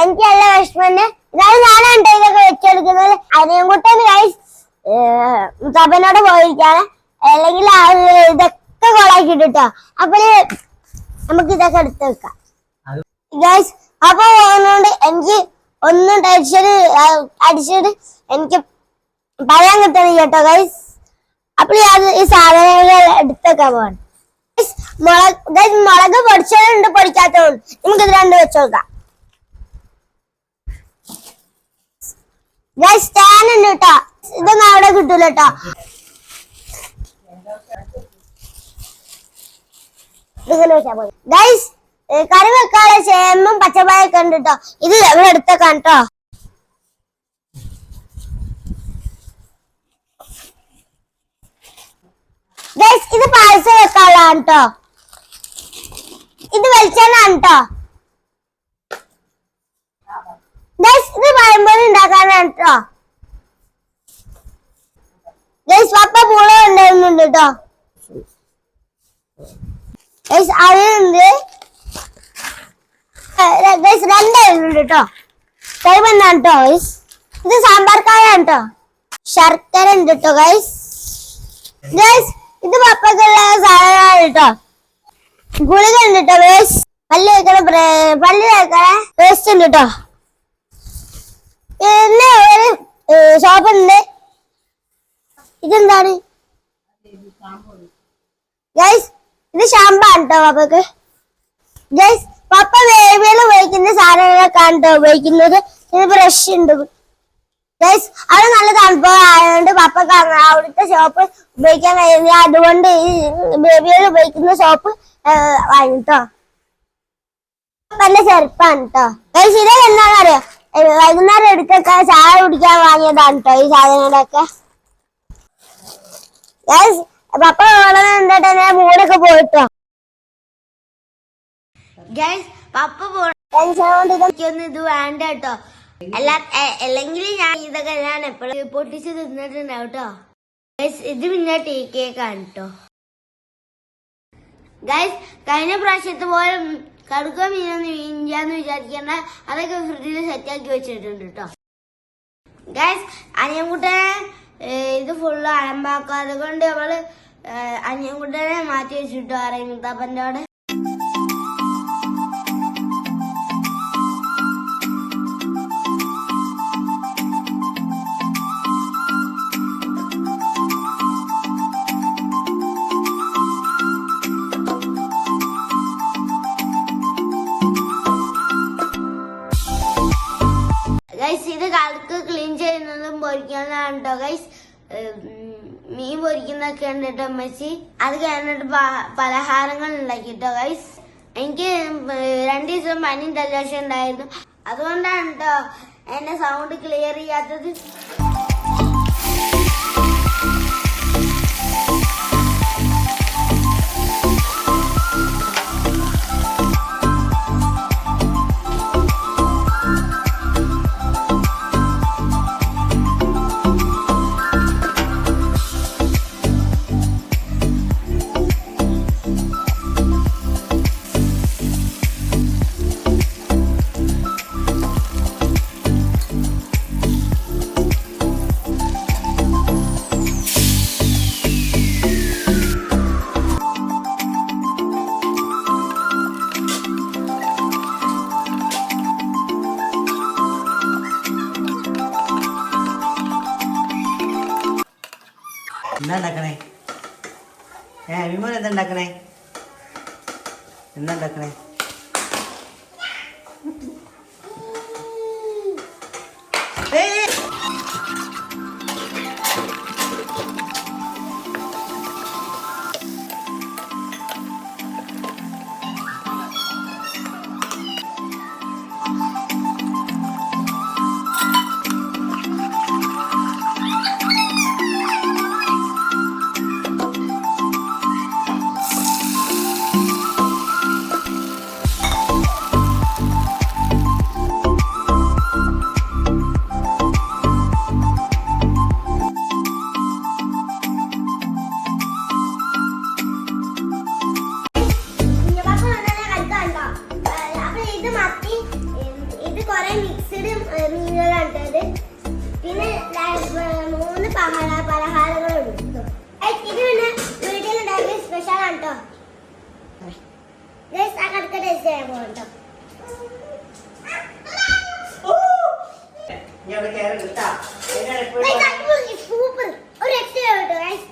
എനിക്ക് നല്ല വിഷമന്നെ ഇതാണ് ഞാനാണ് ഇതൊക്കെ വെച്ചെടുക്കുന്നത്. അതിനെയും കൂട്ടാണ് ഗൈസ് മുത്താപ്പനോട് പോയിരിക്കാണ്, അല്ലെങ്കിൽ ഇതൊക്കെ കൊളാക്കിട്ടോ. അപ്പൊ നമുക്ക് ഇതൊക്കെ എടുത്ത് വെക്കാം ഗൈസ്. അപ്പൊ പോകുന്നോണ്ട് എനിക്ക് ഒന്നും അടിച്ചിട്ട് എനിക്ക് പറയാൻ കിട്ടണം കേട്ടോ ഗൈസ്. അപ്പോൾ ഈ സാധനങ്ങൾ എടുത്തേക്കാൻ പോവാണ്. മുളക് പൊടിച്ചതുണ്ട്, പൊടിക്കാത്തതുണ്ട്. നമുക്കിത് രണ്ടും വെച്ചോക്കാം ഗൈസ്. സ്റ്റാൻഡ് ഉണ്ട് കേട്ടോ, ഇതൊന്നും അവിടെ കിട്ടൂല കേട്ടോ. ഗൈസ് കറി വെക്കാതെ ചേമ്പും പച്ചപ്പായൊക്കെ ഉണ്ട് കേട്ടോ. ഇത് ഇവിടെ എടുത്തേക്കാം കേട്ടോ. ഗൈസ് ഇത് പായസം വെക്കാനുള്ളതാണ് കേട്ടോ. ഇത് വെളിച്ചെണ്ണ കേട്ടോ ഗൈസ്. ഇത് പഴംപൊരി ഉണ്ടാക്കാനാണ് കേട്ടോ ഗൈസ്. പപ്പ പൂള ഉണ്ടായിരുന്നുണ്ട് കേട്ടോ ഗൈസ്. അതിനുണ്ട് ഗൈസ്, രണ്ടായിരുന്നുണ്ട് കേട്ടോ. കൈമണ്ണാണ് കേട്ടോ ഗൈസ്. ഇത് സാമ്പാർ കായാണ് കേട്ടോ. ശർക്കര ഉണ്ട് കേട്ടോ ഗൈസ്. ഗൈസ് ഇത് പപ്പക്കുള്ള സാധനമാണ് കേട്ടോ. ഗുളിക ഉണ്ട് കേട്ടോ ഗൈസ്. പല്ല് തേക്കണ പേസ്റ്റ് ഉണ്ട് കേട്ടോ. പിന്നെ ഒരു ഷോപ്പ് ഉണ്ട്. ഇതെന്താണ് ഗൈസ്? ഇത് ഷാമ്പാണ് കേട്ടോ പപ്പക്ക് ഗൈസ്. പപ്പ വേവിയിൽ ഉപയോഗിക്കുന്ന സാധനങ്ങളൊക്കെ ആണ് കേട്ടോ ഉപയോഗിക്കുന്നത്. ഇത് ബ്രഷ് ഉണ്ട് ഗൈസ്. അവിടെ നല്ല തണുപ്പ് ആയതുകൊണ്ട് പപ്പക്ക് അവിടുത്തെ ഷോപ്പ് ഉപയോഗിക്കാൻ കഴിയുന്നില്ല. അതുകൊണ്ട് ഈ ബേബിയിൽ ഉപയോഗിക്കുന്ന ഷോപ്പ് വാങ്ങിട്ടോ. നല്ല ചെറുപ്പാണ് കേട്ടോ ഗൈസ്. ഇത് എന്താണെന്നറിയോ? വൈകുന്നേരം എടുത്തൊക്കെ ചായ കുടിക്കാൻ വാങ്ങിയതാണ് കേട്ടോ ഈ സാധനങ്ങളൊക്കെ ഗൈസ്. പപ്പ എന്താ മൂടൊക്കെ പോയിട്ടോ ഗൈസ്. പപ്പ പോണൊന്നും ഇത് വേണ്ട കേട്ടോ. അല്ലെങ്കിൽ ഞാൻ ഇതൊക്കെ ഞാൻ എപ്പോഴും പൊട്ടിച്ച് തിന്നിട്ടുണ്ടാവും കേട്ടോ ഗൈസ്. ഇത് പിന്നെ ടീ കേക്കാണ് കേട്ടോ ഗൈസ്. കഴിഞ്ഞ പ്രാവശ്യത്തെ പോലെ കടുക്ക മീനൊന്നും വീഞ്ഞാന്ന് വിചാരിക്കേണ്ട, അതൊക്കെ ഫ്രിഡ്ജിൽ സെറ്റാക്കി വെച്ചിട്ടുണ്ട് കേട്ടോ ഗൈസ്. അനിയൻകുട്ടനെ ഇത് ഫുള്ള് അലമ്പാക്കും. അതുകൊണ്ട് നമ്മള് അനിയൻകുട്ടനെ മാറ്റി വെച്ചിട്ടോ അറിയാം മുത്താപ്പൻ്റെ അവിടെ. ഗൈസ് ഇത് കടുക്ക് ക്ലീൻ ചെയ്യുന്നതും പൊരിക്കുന്നതാണ് കേട്ടോ ഗൈസ്. മീൻ പൊരിക്കുന്നൊക്കെ ഉണ്ട് കേട്ടോ അമ്മച്ചി. അത് കഴിഞ്ഞിട്ട് പലഹാരങ്ങൾ ഉണ്ടാക്കിട്ടോ ഗൈസ്. എനിക്ക് 2 ദിവസം പനിയും ജലദോഷം ഉണ്ടായിരുന്നു. അതുകൊണ്ടാണ് കേട്ടോ എന്റെ സൗണ്ട് ക്ലിയർ ചെയ്യാത്തത്. എന്താ ഉണ്ടാക്കണേ? വിമോൻ എന്താ ഉണ്ടാക്കണേ? എന്താ ഉണ്ടാക്കണേ? Guys, akan ke desa yang bodoh. നീ അവിടെ കയറി കിട്ടാ Guys, aku super. ഒരു രക്ഷയുണ്ട് guys.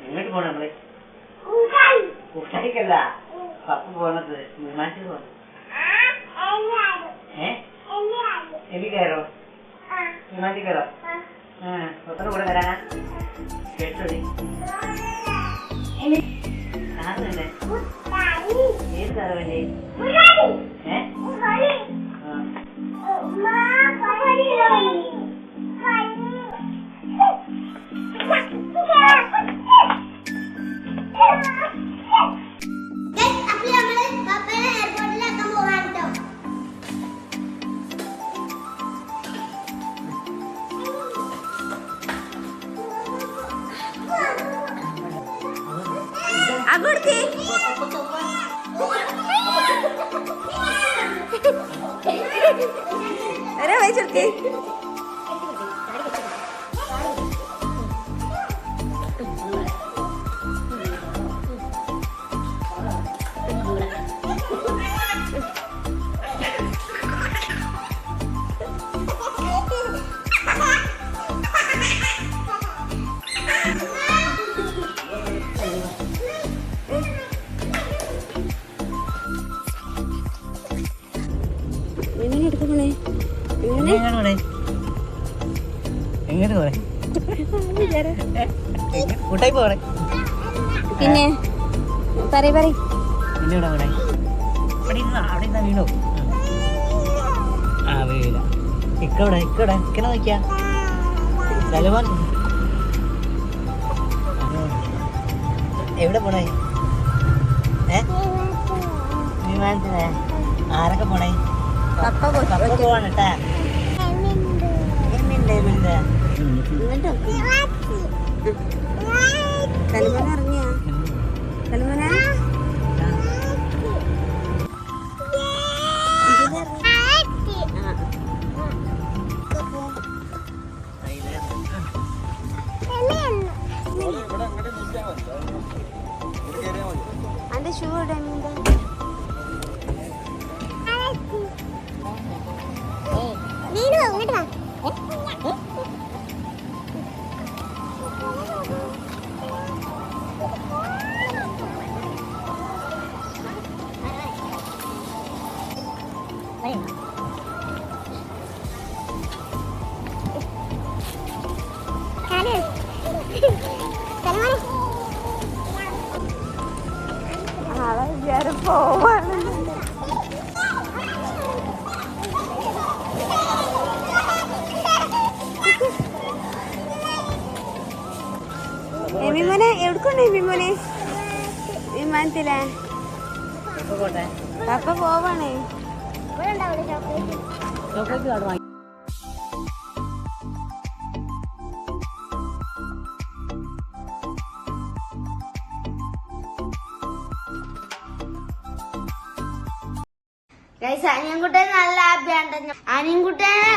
എങ്ങോട്ട് പോണ നമ്മള് കുട്ടായിക്കല്ല പപ്പ പോണത് വിമാനത്തിൽ പോണ എലി കയറോ വിമാനത്തിൽ കയറോ പപ്പന്റെ കൂടെ വരാനാ കേട്ടോടി ആണല്ലേ ഏത് സാറ് വേണ്ടേ Guys, അപ്പോൾ നമ്മള് പപ്പയെ എയർപോർട്ടിലാക്കാൻ പോവാണ് ട്ടോ. അവിടുത്തെ വയസ്സെടുക്കേ എങ്ങനെ എടുക്കണേ എങ്ങോട്ട് പോണേ കൂട്ടായി പോണേ പിന്നെ പറയ് പിന്നെ ഇവിടെ പോണേ അവിടെ ഇരുന്നാ വീണോ ആ വീഴ ഇക്കവിടെ ഇക്കനെ നോക്കിയാ സലമാൻ എവിടെ പോണേ വിമാനത്തിനെ ആരൊക്കെ പോണേ പപ്പ പപ്പ പോവാണട്ടാ സൽമാൻ അറിഞ്ഞ സൽമാന അന്റെ ഷൂ ഇടാൻ നീനു അങ്ങോട്ട് വാ. പോവാണ് വിമോനെ എവിടെക്കൊണ്ടേ വിമോനെ വിമാനത്തിലെ പപ്പ പോവാണേ ഇവിടെ ഉണ്ടാവില്ല ചോക്ലേറ്റ്. ചോക്ലേറ്റ് കാർഡ് വാങ്ങി ഗൈസ് അനിയൻകുട്ടൻ നല്ല ഹാപ്പിയാണ്. അനിയൻകുട്ടനെ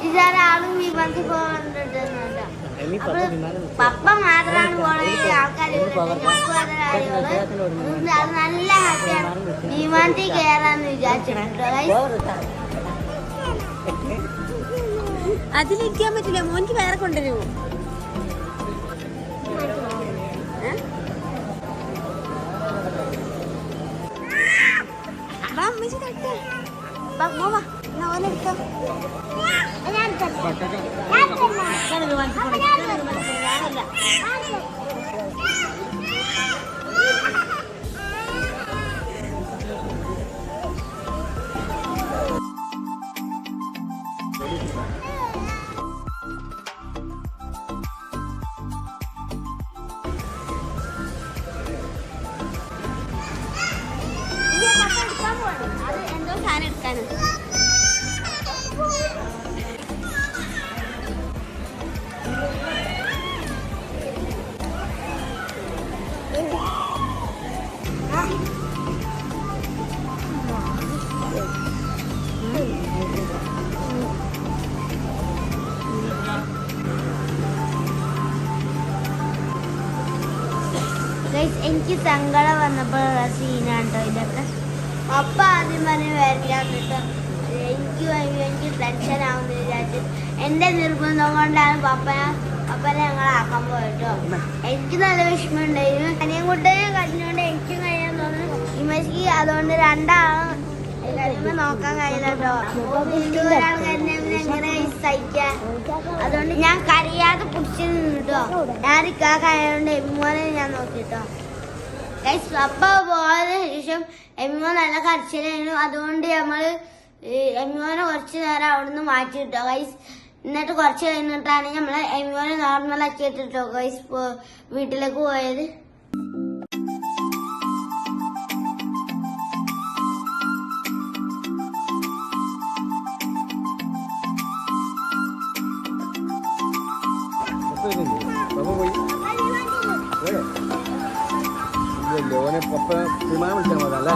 ഇതൊരാളും വിമാനത്തിൽ പോകണ്ടിട്ട് പപ്പ മാത്രമാണ് പോണത്. ആൾക്കാർ അത് നല്ല ഹാപ്പിയാണ്. വിമാനത്തിൽ കയറാന്ന് വിചാരിച്ചിട്ടുണ്ടോ ഗൈസ്? അതിലിരിക്കാൻ പറ്റില്ല, മോനിക്ക് വേറെ കൊണ്ടുവരുമോ? അമ്മച്ചി തട്ടേ മോവാ എന്നാ ഓല എടുത്തോ. അത് എന്തോ സാധനം എടുക്കാനും ഗൈസ് എനിക്ക് സങ്കടം വന്നപ്പോഴുള്ള സീനാണ് കേട്ടോ ഇതൊക്കെ. പപ്പ ആദ്യം പറഞ്ഞ് വരില്ല കേട്ടോ. എനിക്ക് ടെൻഷൻ ആവുമെന്ന് വിചാരിച്ചു. എൻ്റെ നിർബന്ധം കൊണ്ടാണ് പപ്പനെ ഞങ്ങളാക്കാൻ പോയിട്ടോ. എനിക്ക് നല്ല വിഷമമുണ്ടായിരുന്നു. അനിയും കുട്ടനെ കഴിഞ്ഞുകൊണ്ട് എനിക്കും കഴിയാൻ തോന്നുന്നു. ഇമ്മക്ക് അതുകൊണ്ട് രണ്ടാളും കഴിയുമ്പോൾ നോക്കാൻ കഴിയില്ല കേട്ടോ. ഒരാൾ കഴിഞ്ഞാൽ എങ്ങനെ സഹിക്കാൻ. അതുകൊണ്ട് ഞാൻ കരയാതെ പിടിച്ച് നിന്നിട്ടോ. ഞാൻ കഴിയാണ്ട് എമ്മിമോനെ ഞാൻ നോക്കിട്ടോ. ഗൈസ് പപ്പ പോയതിനു ശേഷം എമ്മിമോൻ നല്ല കരച്ചിലായിരുന്നു. അതുകൊണ്ട് നമ്മള് എമ്മിമോനെ കുറച്ച് നേരം അവിടുന്ന് മാറ്റി കിട്ടോ ഗൈസ്. എന്നിട്ട് കുറച്ച് കഴിഞ്ഞിട്ടാണ് നമ്മള് എമ്മിമോനെ നോർമൽ ആക്കി ഇട്ടിട്ടോ ഗൈസ് വീട്ടിലേക്ക് പോയത്. ഓനെ പപ്പ വിമാനം വിളിച്ചാൽ മതി അല്ലേ?